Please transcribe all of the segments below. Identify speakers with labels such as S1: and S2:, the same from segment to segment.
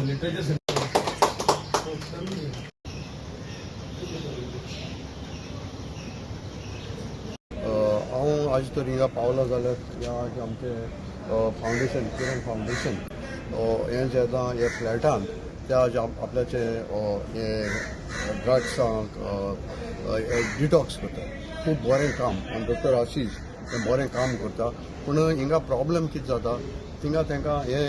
S1: Literature
S2: हांव आज तर हिंगा पावलो जाल्यार या आमचे फावंडेशन किरण फावंडेशन हें जें येता हे फ्लॅटान ते आज आपल्याचे हे ड्रग्सांक डिटॉक्स करता. खूब बरें काम आनी डॉक्टर आशीश हें बरें काम करता. पूण हिंगा प्रॉब्लेम कितें जाता थिंगा तांकां हे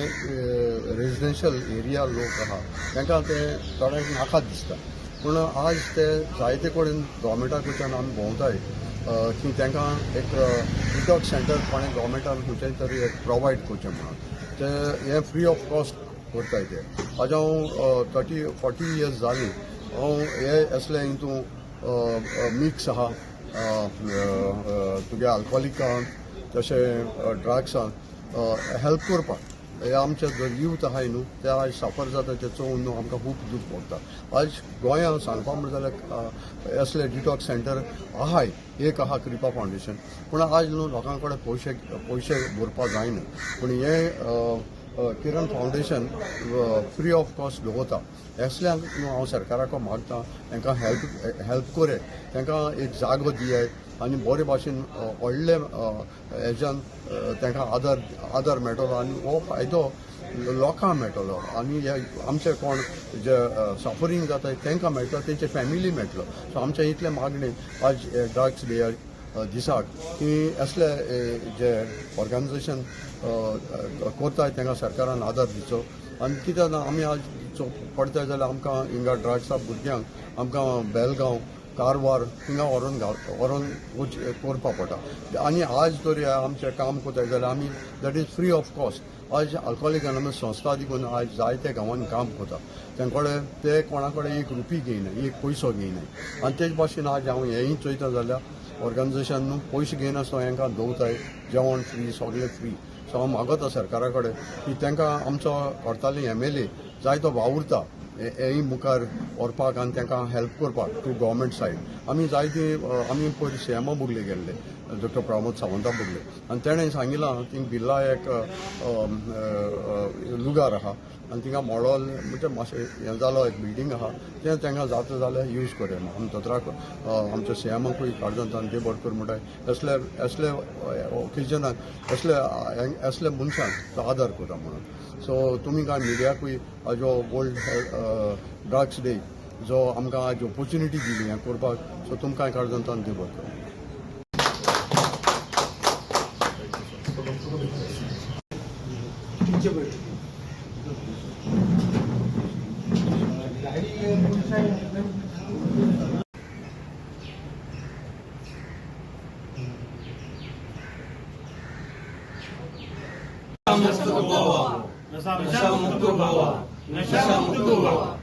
S2: रेजिडेन्शियल एरिया लोक आहा तांकां ते थोड्यांक नाका दिसता. पूण आज ते जायते कडेन गव्हर्मेंटा कडच्यान आमी भोंवताय की तांकां एक डिटॉक्स सेंटर कोणें गव्हर्मेंटान खंयचें तरी एक प्रोवायड करचें म्हणून ते हे फ्री ऑफ कॉस्ट करताय ते. आज हांव 30-40 इयर्स जालीं हांव हे असले हितून मिक्स आहा तुगे अल्कोहोलिकांक तशें ड्रग्सांक हेल्प करपाक. हे आमचे जो यूथ आहाय न्हू ते आज सफर जाता ते चोवन न्हू आमकां खूब दूख पडटा. आज गोंयांत सांगपा म्हणटा जाल्यार असले डिटॉक्स सेंटर आहाय. एक आहा कृपा फावंडेशन पूण आज न्हू लोकां कडेन पयशे भरपा जायना. पूण हे किरण फावंडेशन फ्री ऑफ कॉस्ट दवरता. असल्यांक न्हू हांव सरकाराक मागता तांकां हेल्प करे तांकां एक जागो दियाय आनी बरे भाशेन व्हडले हेज्यान तांकां आदार मेळटलो आनी हो फायदो लोकांक मेळटलो आनी हे आमचे कोण जे सफरींग जाता तांकां मेळटा तेंचे फॅमिली मेळटलो. सो आमचे इतले मागणी आज ड्रग्स डे दिसाक की असले जे ऑर्गनायजेशन करताय तांकां सरकारान आदार दिवचो. आनी कित्याक आमी आज पडटाय जाल्यार आमकां हिंगा ड्रग्सा भुरग्यांक आमकां बेलगांव कारवार हिंगा व्हरोन करपा पडटा. आनी आज तरी आमचें काम कोताय जाल्यार आमी that is free of cost. आज अल्कोहोलिक एनॉनमस संस्था देखून आज जायते गांवांनी काम करता. तांकडे ते कोणा कडेन एक रुपी घेयनाय एक पयसो घेयनाय आनी तेच भाशेन आज हांव हेंय चोयता जाल्यार ऑर्गनायजेशन न्हू पयशे घेयनासतना हांकां दवरताय जेवण फ्री सगळें फ्री. सो हांव मागता सरकारा कडेन की तांकां आमचो कोर्ताली MLA जाय तो वावुरता हेय मुखार व्हरपाक आनी तांकां हेल्प करपाक टू गव्हर्मेंट सायड. आमी जायती आमी पयलीं CMO बुगले गेल्ले डॉक्टर प्रमोद सावंता बुगले आनी तेणें सांगिलां थिंग बिर्ला एक लुगार आहा आनी थिंगा मॉडल म्हणजे मातशें हें जालो एक बिल्डींग आहा तें तांकां जाता जाल्यार यूज करे आमी दोतोराक आमच्या CMOकूय काडून तांकां ते बरें कर म्हणटाय. असले ओकेजनाक असले मनशांक तो आदार करता म्हणून. सो तुमी कांय मिडियाकूय हाजो वर्ल्ड ड्रग्स डे जो आमकां आज ऑपॉर्च्युनिटी दिली हें करपाक सो तुमकांय काडून तांकां ते बरें कर.
S1: नशा मुक्त व्हावा.